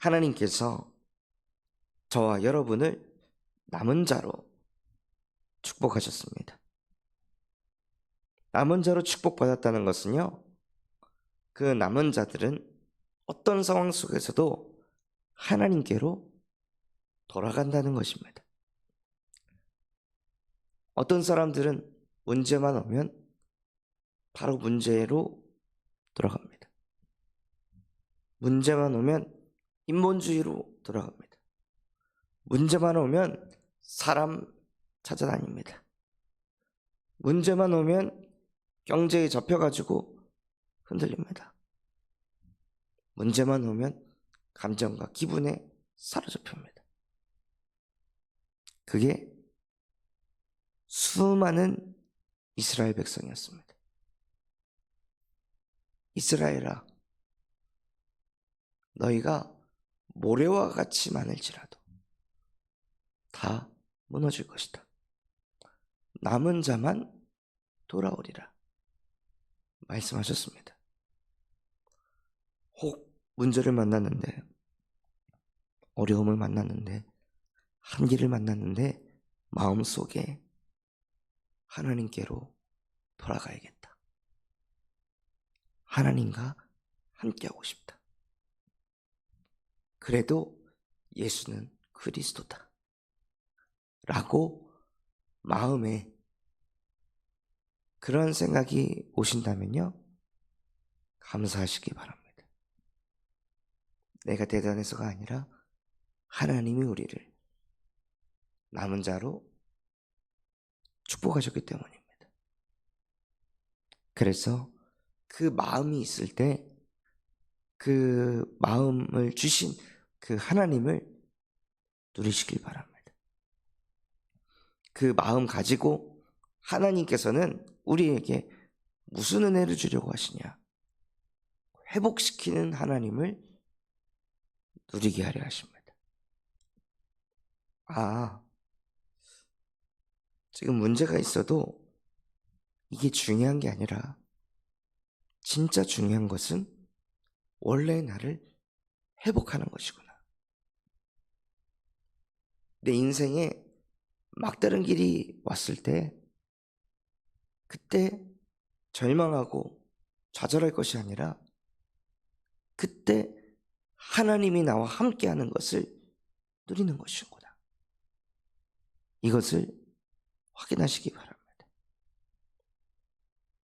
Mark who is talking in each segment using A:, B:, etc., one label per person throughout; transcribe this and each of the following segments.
A: 하나님께서 저와 여러분을 남은 자로 축복하셨습니다. 남은 자로 축복받았다는 것은요, 그 남은 자들은 어떤 상황 속에서도 하나님께로 돌아간다는 것입니다. 어떤 사람들은 문제만 오면 바로 문제로 돌아갑니다. 문제만 오면 인본주의로 돌아갑니다. 문제만 오면 사람 찾아다닙니다. 문제만 오면 경제에 접혀가지고 흔들립니다. 문제만 오면 감정과 기분에 사로잡힙니다. 그게 수많은 이스라엘 백성이었습니다. 이스라엘아, 너희가 모래와 같이 많을지라도 다 무너질 것이다. 남은 자만 돌아오리라 말씀하셨습니다. 혹 문제를 만났는데, 어려움을 만났는데, 한계를 만났는데 마음속에 하나님께로 돌아가야겠다. 하나님과 함께하고 싶다. 그래도 예수는 그리스도다 라고 마음에 그런 생각이 오신다면요, 감사하시기 바랍니다. 내가 대단해서가 아니라 하나님이 우리를 남은 자로 축복하셨기 때문입니다. 그래서 그 마음이 있을 때 그 마음을 주신 그 하나님을 누리시길 바랍니다. 그 마음 가지고 하나님께서는 우리에게 무슨 은혜를 주려고 하시냐? 회복시키는 하나님을 누리게 하려 하십니다. 지금 문제가 있어도 이게 중요한 게 아니라 진짜 중요한 것은 원래의 나를 회복하는 것이구나. 내 인생에 막다른 길이 왔을 때 그때 절망하고 좌절할 것이 아니라 그때 하나님이 나와 함께하는 것을 누리는 것이구나. 이것을 확인하시기 바랍니다.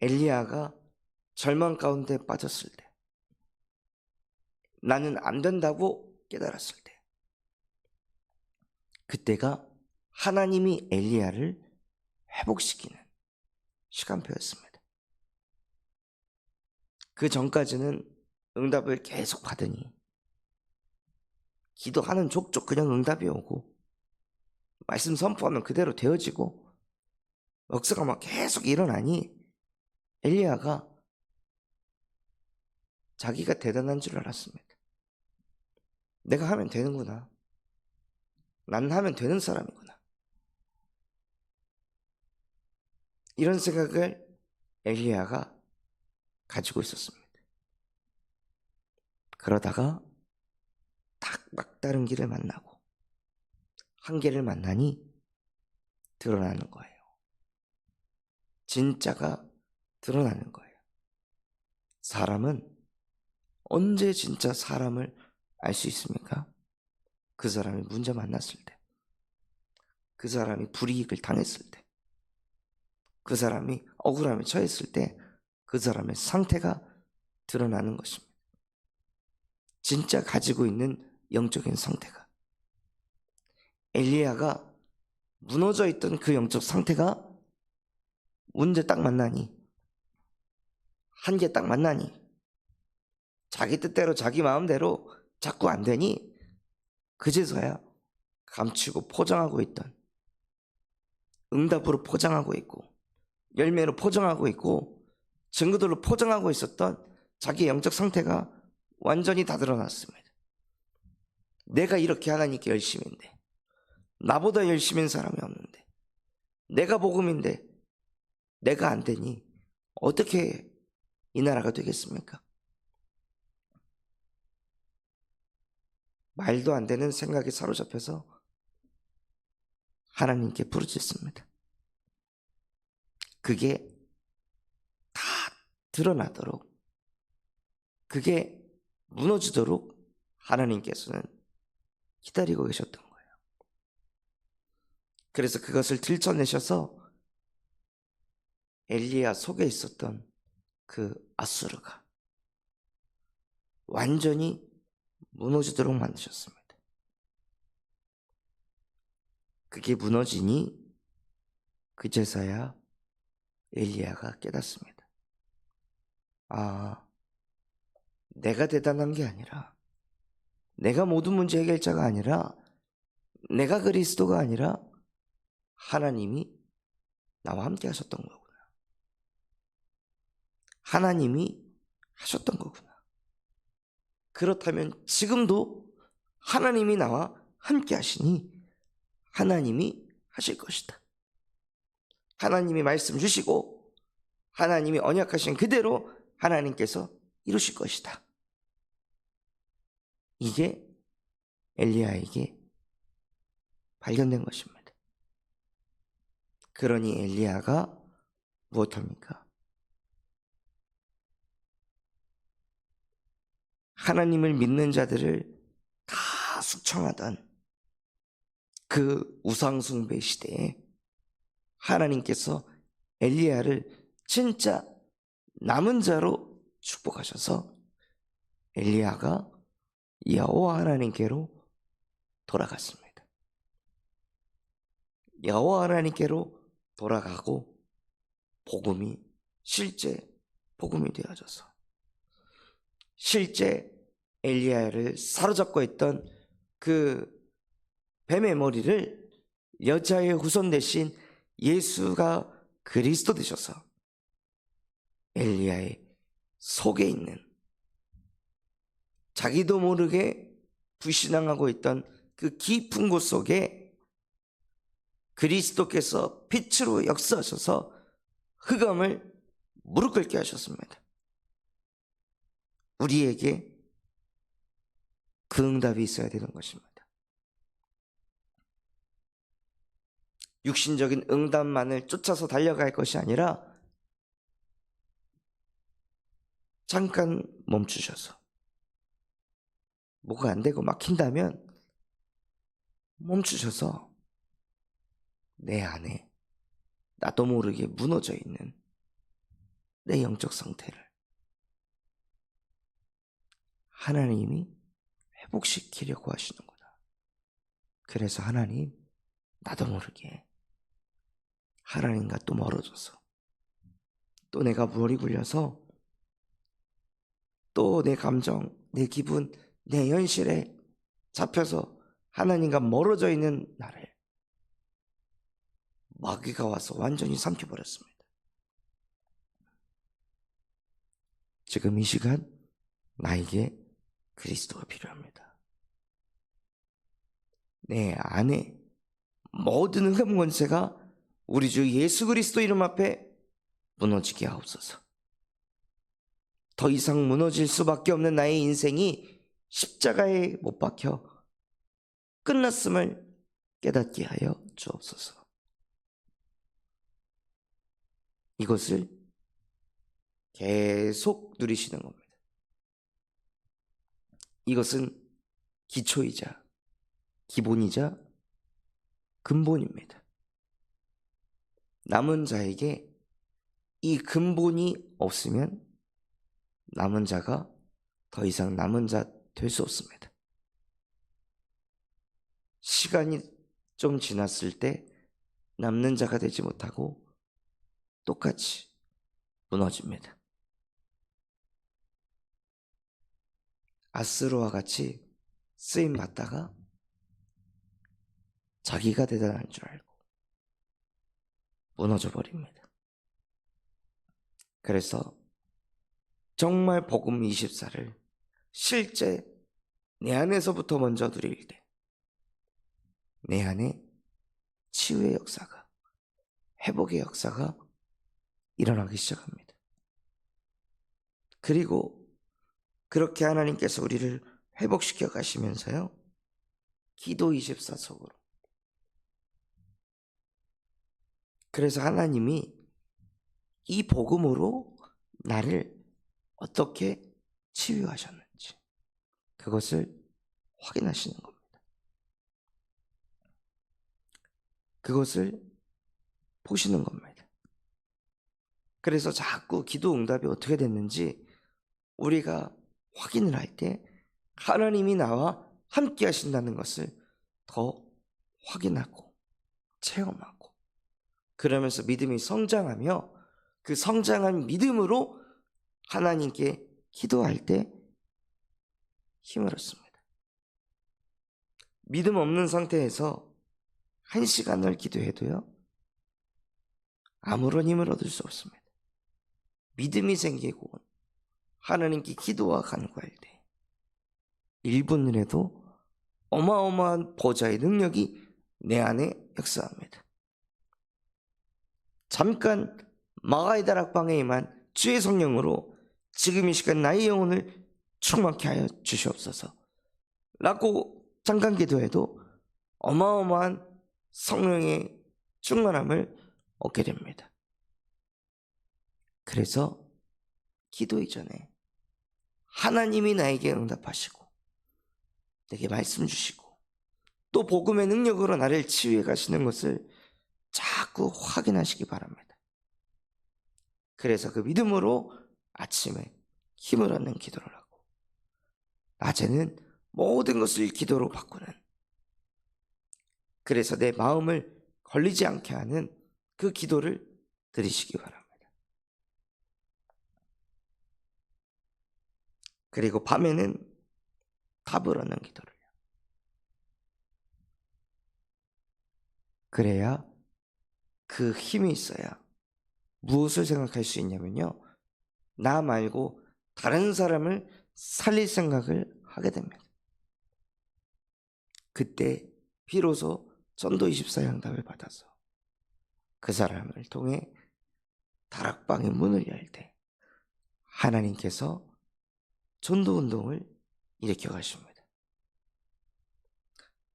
A: 엘리야가 절망 가운데 빠졌을 때, 나는 안 된다고 깨달았을 때, 그때가 하나님이 엘리야를 회복시키는 시간표였습니다. 그 전까지는 응답을 계속 받으니 기도하는 족족 그냥 응답이 오고, 말씀 선포하면 그대로 되어지고, 역사가 막 계속 일어나니 엘리야가 자기가 대단한 줄 알았습니다. 내가 하면 되는구나. 난 하면 되는 사람이구나. 이런 생각을 엘리야가 가지고 있었습니다. 그러다가 딱 막다른 길을 만나고 한계를 만나니 드러나는 거예요. 진짜가 드러나는 거예요. 사람은 언제 진짜 사람을 알 수 있습니까? 그 사람이 문제 만났을 때, 그 사람이 불이익을 당했을 때, 그 사람이 억울함에 처했을 때 그 사람의 상태가 드러나는 것입니다. 진짜 가지고 있는 영적인 상태가. 엘리야가 무너져 있던 그 영적 상태가 문제 딱 만나니, 한계 딱 만나니, 자기 뜻대로 자기 마음대로 자꾸 안 되니 그제서야 감추고 포장하고 있던, 응답으로 포장하고 있고 열매로 포장하고 있고 증거들로 포장하고 있었던 자기의 영적 상태가 완전히 다 드러났습니다. 내가 이렇게 하나님께 열심인데, 나보다 열심인 사람이 없는데, 내가 복음인데 내가 안 되니 어떻게 이 나라가 되겠습니까? 말도 안 되는 생각에 사로잡혀서 하나님께 부르짖습니다. 그게 다 드러나도록, 그게 무너지도록 하나님께서는 기다리고 계셨던 거예요. 그래서 그것을 들춰내셔서 엘리야 속에 있었던 그 아수르가 완전히 무너지도록 만드셨습니다. 그게 무너지니 그제서야 엘리야가 깨닫습니다. 아, 내가 대단한 게 아니라, 내가 모든 문제 해결자가 아니라, 내가 그리스도가 아니라 하나님이 나와 함께 하셨던 거구나. 하나님이 하셨던 거구나. 그렇다면 지금도 하나님이 나와 함께 하시니 하나님이 하실 것이다. 하나님이 말씀 주시고 하나님이 언약하신 그대로 하나님께서 이루실 것이다. 이게 엘리야에게 발견된 것입니다. 그러니 엘리야가 무엇합니까? 하나님을 믿는 자들을 다 숙청하던 그 우상숭배 시대에 하나님께서 엘리야를 진짜 남은 자로 축복하셔서 엘리야가 여호와 하나님께로 돌아갔습니다. 여호와 하나님께로 돌아가고 복음이 실제 복음이 되어져서 실제 엘리야를 사로잡고 있던 그 뱀의 머리를 여자의 후손 대신 예수가 그리스도 되셔서 엘리야의 속에 있는 자기도 모르게 불신앙하고 있던 그 깊은 곳 속에 그리스도께서 빛으로 역사하셔서 흑암을 무릎 꿇게 하셨습니다. 우리에게 그 응답이 있어야 되는 것입니다. 육신적인 응답만을 쫓아서 달려갈 것이 아니라 잠깐 멈추셔서 뭐가 안 되고 막힌다면 멈추셔서 내 안에 나도 모르게 무너져 있는 내 영적 상태를 하나님이 회복시키려고 하시는구나. 그래서 하나님, 나도 모르게 하나님과 또 멀어져서 또 내가 무얼이 굴려서 또 내 감정, 내 기분, 내 현실에 잡혀서 하나님과 멀어져 있는 나를 마귀가 와서 완전히 삼켜버렸습니다. 지금 이 시간 나에게 그리스도가 필요합니다. 내 안에 모든 흑암 권세가 우리 주 예수 그리스도 이름 앞에 무너지게 하옵소서. 더 이상 무너질 수밖에 없는 나의 인생이 십자가에 못 박혀 끝났음을 깨닫게 하여 주옵소서. 이것을 계속 누리시는 겁니다. 이것은 기초이자 기본이자 근본입니다. 남은 자에게 이 근본이 없으면 남은 자가 더 이상 남은 자 될 수 없습니다. 시간이 좀 지났을 때 남는 자가 되지 못하고 똑같이 무너집니다. 아스로와 같이 쓰임 받다가 자기가 대단한 줄 알고 무너져 버립니다. 그래서 정말 복음 24를 실제 내 안에서부터 먼저 누릴 때 내 안에 치유의 역사가, 회복의 역사가 일어나기 시작합니다. 그리고 그렇게 하나님께서 우리를 회복시켜 가시면서요, 기도 24속으로. 그래서 하나님이 이 복음으로 나를 어떻게 치유하셨는지 그것을 확인하시는 겁니다. 그것을 보시는 겁니다. 그래서 자꾸 기도 응답이 어떻게 됐는지 우리가 확인을 할 때 하나님이 나와 함께 하신다는 것을 더 확인하고 체험하고 그러면서 믿음이 성장하며 그 성장한 믿음으로 하나님께 기도할 때 힘을 얻습니다. 믿음 없는 상태에서 1시간을 기도해도요, 아무런 힘을 얻을 수 없습니다. 믿음이 생기고 하나님께 기도와 간구할 때 1분이라도 어마어마한 보좌의 능력이 내 안에 역사합니다. 잠깐 마가의 다락방에 임한 주의 성령으로 지금 이 시간 나의 영혼을 충만케 하여 주시옵소서 라고 잠깐 기도해도 어마어마한 성령의 충만함을 얻게 됩니다. 그래서 기도 이전에 하나님이 나에게 응답하시고 내게 말씀 주시고 또 복음의 능력으로 나를 치유해 가시는 것을 자꾸 확인하시기 바랍니다. 그래서 그 믿음으로 아침에 힘을 얻는 기도를 하고 낮에는 모든 것을 기도로 바꾸는, 그래서 내 마음을 걸리지 않게 하는 그 기도를 드리시기 바랍니다. 그리고 밤에는 답을 얻는 기도를요. 그래야 그 힘이 있어야 무엇을 생각할 수 있냐면요, 나 말고 다른 사람을 살릴 생각을 하게 됩니다. 그때 비로소 전도24 응답을 받아서 그 사람을 통해 다락방의 문을 열 때 하나님께서 전도운동을 일으켜 가십니다.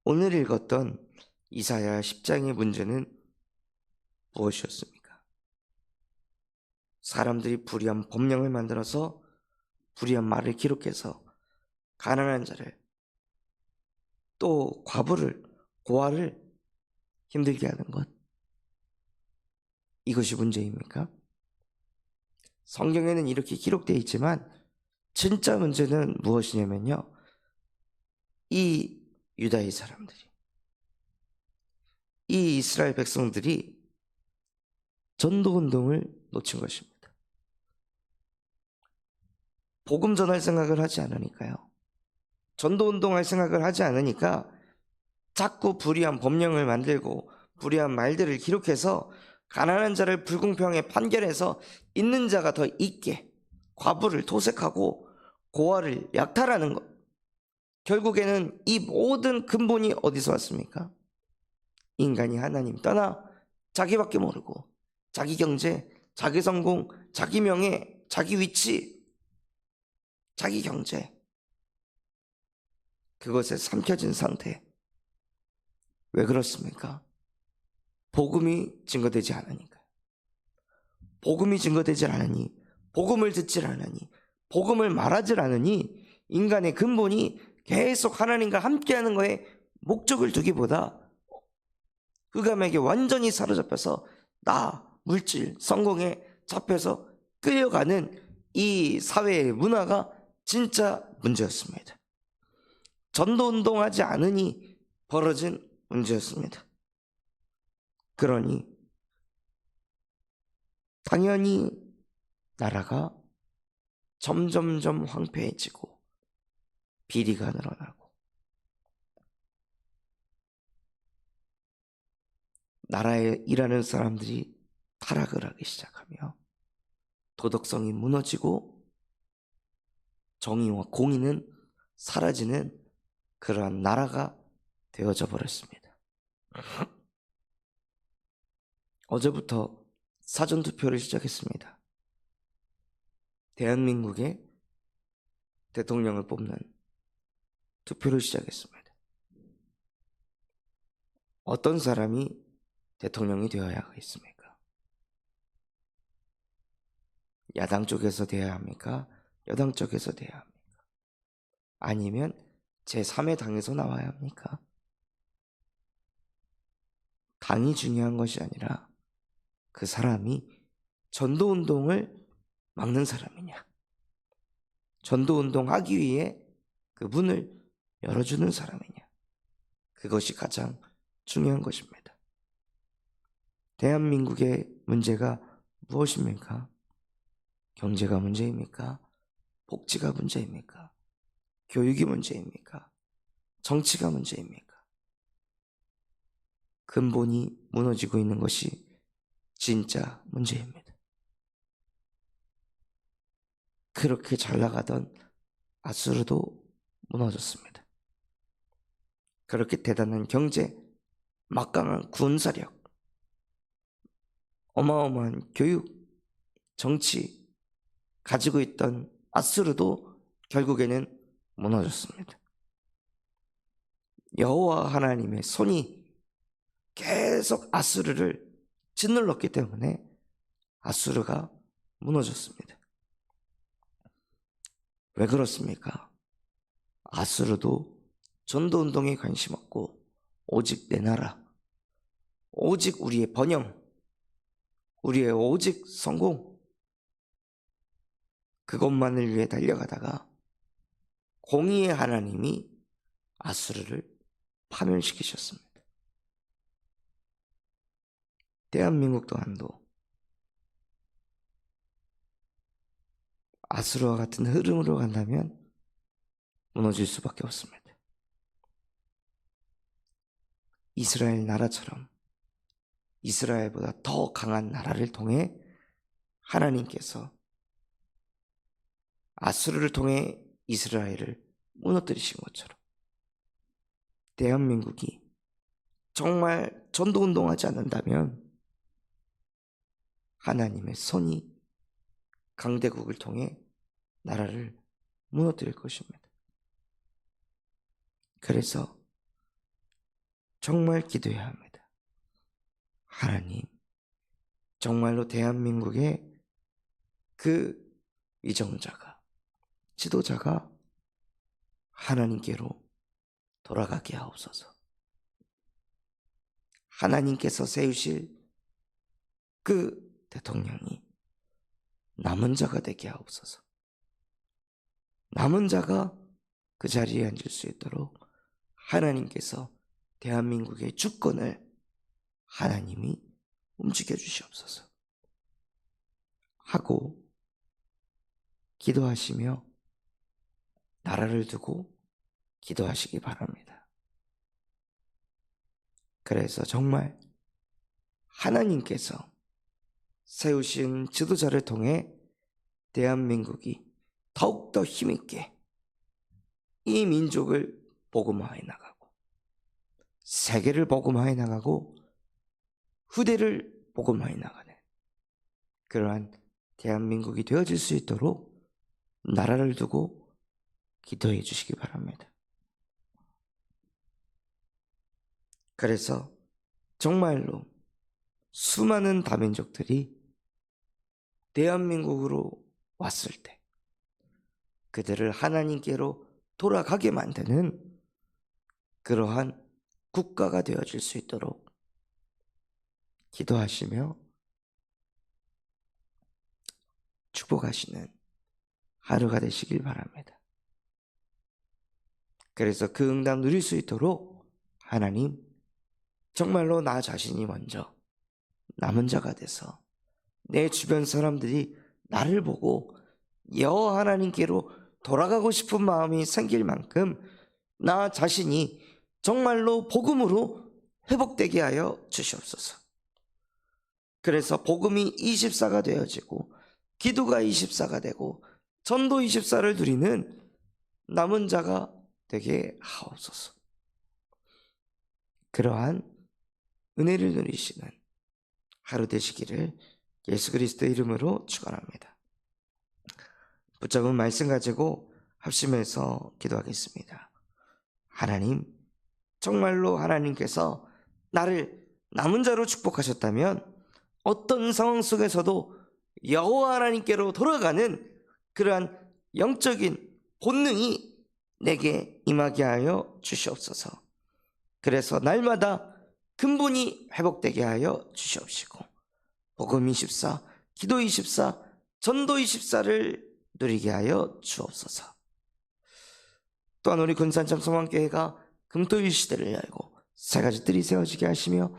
A: 오늘 읽었던 이사야 10장의 문제는 무엇이었습니까? 사람들이 불의한 법령을 만들어서 불의한 말을 기록해서 가난한 자를 또 과부를 고아를 힘들게 하는 것, 이것이 문제입니까? 성경에는 이렇게 기록되어 있지만 진짜 문제는 무엇이냐면요, 이 유다의 사람들이, 이 이스라엘 백성들이 전도운동을 놓친 것입니다. 복음 전할 생각을 하지 않으니까요. 전도운동할 생각을 하지 않으니까 자꾸 불의한 법령을 만들고 불의한 말들을 기록해서 가난한 자를 불공평하게 판결해서 있는 자가 더 있게 과부를 도색하고 고아를 약탈하는 것. 결국에는 이 모든 근본이 어디서 왔습니까? 인간이 하나님 떠나 자기밖에 모르고 자기 경제, 자기 성공, 자기 명예, 자기 위치, 자기 경제, 그것에 삼켜진 상태. 왜 그렇습니까? 복음이 증거되지 않으니까. 복음이 증거되지 않으니, 복음을 듣질 않으니, 복음을 말하질 않으니 인간의 근본이 계속 하나님과 함께하는 거에 목적을 두기보다 흑암에게 완전히 사로잡혀서 나, 물질, 성공에 잡혀서 끌려가는 이 사회의 문화가 진짜 문제였습니다. 전도운동하지 않으니 벌어진 문제였습니다. 그러니 당연히 나라가 점점점 황폐해지고 비리가 늘어나고 나라에 일하는 사람들이 타락을 하기 시작하며 도덕성이 무너지고 정의와 공의는 사라지는 그러한 나라가 되어져 버렸습니다. 어제부터 사전투표를 시작했습니다. 대한민국의 대통령을 뽑는 투표를 시작했습니다. 어떤 사람이 대통령이 되어야 하겠습니까? 야당 쪽에서 되어야 합니까? 여당 쪽에서 되어야 합니까? 아니면 제3의 당에서 나와야 합니까? 당이 중요한 것이 아니라 그 사람이 전도운동을 막는 사람이냐, 전도운동 하기 위해 그 문을 열어주는 사람이냐, 그것이 가장 중요한 것입니다. 대한민국의 문제가 무엇입니까? 경제가 문제입니까? 복지가 문제입니까? 교육이 문제입니까? 정치가 문제입니까? 근본이 무너지고 있는 것이 진짜 문제입니다. 그렇게 잘 나가던 아수르도 무너졌습니다. 그렇게 대단한 경제, 막강한 군사력, 어마어마한 교육, 정치 가지고 있던 아수르도 결국에는 무너졌습니다. 여호와 하나님의 손이 계속 아수르를 짓눌렀기 때문에 아수르가 무너졌습니다. 왜 그렇습니까? 아수르도 전도운동에 관심 없고 오직 내 나라, 오직 우리의 번영, 우리의 오직 성공, 그것만을 위해 달려가다가 공의의 하나님이 아수르를 파멸시키셨습니다. 대한민국 또한도 아수르와 같은 흐름으로 간다면 무너질 수밖에 없습니다. 이스라엘 나라처럼 이스라엘보다 더 강한 나라를 통해 하나님께서 아수르를 통해 이스라엘을 무너뜨리신 것처럼 대한민국이 정말 전도운동하지 않는다면 하나님의 손이 강대국을 통해 나라를 무너뜨릴 것입니다. 그래서 정말 기도해야 합니다. 하나님, 정말로 대한민국의 그 위정자가, 지도자가 하나님께로 돌아가게 하옵소서. 하나님께서 세우실 그 대통령이 남은 자가 되게 하옵소서. 남은 자가 그 자리에 앉을 수 있도록 하나님께서 대한민국의 주권을 하나님이 움직여 주시옵소서 하고 기도하시며 나라를 두고 기도하시기 바랍니다. 그래서 정말 하나님께서 세우신 지도자를 통해 대한민국이 더욱더 힘있게 이 민족을 복음화해 나가고 세계를 복음화해 나가고 후대를 복음화해 나가는 그러한 대한민국이 되어질 수 있도록 나라를 두고 기도해 주시기 바랍니다. 그래서 정말로 수많은 다민족들이 대한민국으로 왔을 때 그들을 하나님께로 돌아가게 만드는 그러한 국가가 되어질 수 있도록 기도하시며 축복하시는 하루가 되시길 바랍니다. 그래서 그 응답 누릴 수 있도록 하나님 정말로 나 자신이 먼저 남은 자가 돼서 내 주변 사람들이 나를 보고 여호와 하나님께로 돌아가고 싶은 마음이 생길 만큼 나 자신이 정말로 복음으로 회복되게 하여 주시옵소서. 그래서 복음이 24가 되어지고 기도가 24가 되고 전도 24를 누리는 남은 자가 되게 하옵소서. 그러한 은혜를 누리시는 하루 되시기를 예수 그리스도의 이름으로 축원합니다. 붙잡은 말씀 가지고 합심해서 기도하겠습니다. 하나님, 정말로 하나님께서 나를 남은 자로 축복하셨다면 어떤 상황 속에서도 여호와 하나님께로 돌아가는 그러한 영적인 본능이 내게 임하게 하여 주시옵소서. 그래서 날마다 근본이 회복되게 하여 주시옵시고 복음 24, 기도 24, 전도 24를 누리게 하여 주옵소서. 또한 우리 군산참 소망교회가 금토일 시대를 열고 세 가지 뜰이 세워지게 하시며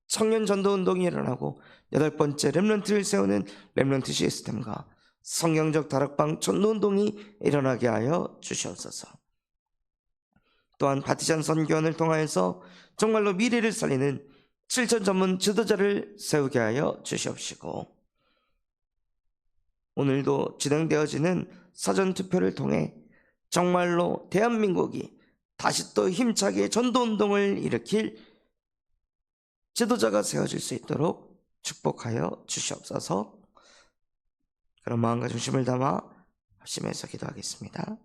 A: 청년 전도 운동이 일어나고 8번째 렘넌트를 세우는 렘넌트 시스템과 성경적 다락방 전도 운동이 일어나게 하여 주시옵소서. 또한 바티잔 선교원을 통하여서 정말로 미래를 살리는 7천 전문 지도자를 세우게 하여 주시옵시고 오늘도 진행되어지는 사전투표를 통해 정말로 대한민국이 다시 또 힘차게 전도운동을 일으킬 지도자가 세워질 수 있도록 축복하여 주시옵소서. 그런 마음과 중심을 담아 합심해서 기도하겠습니다.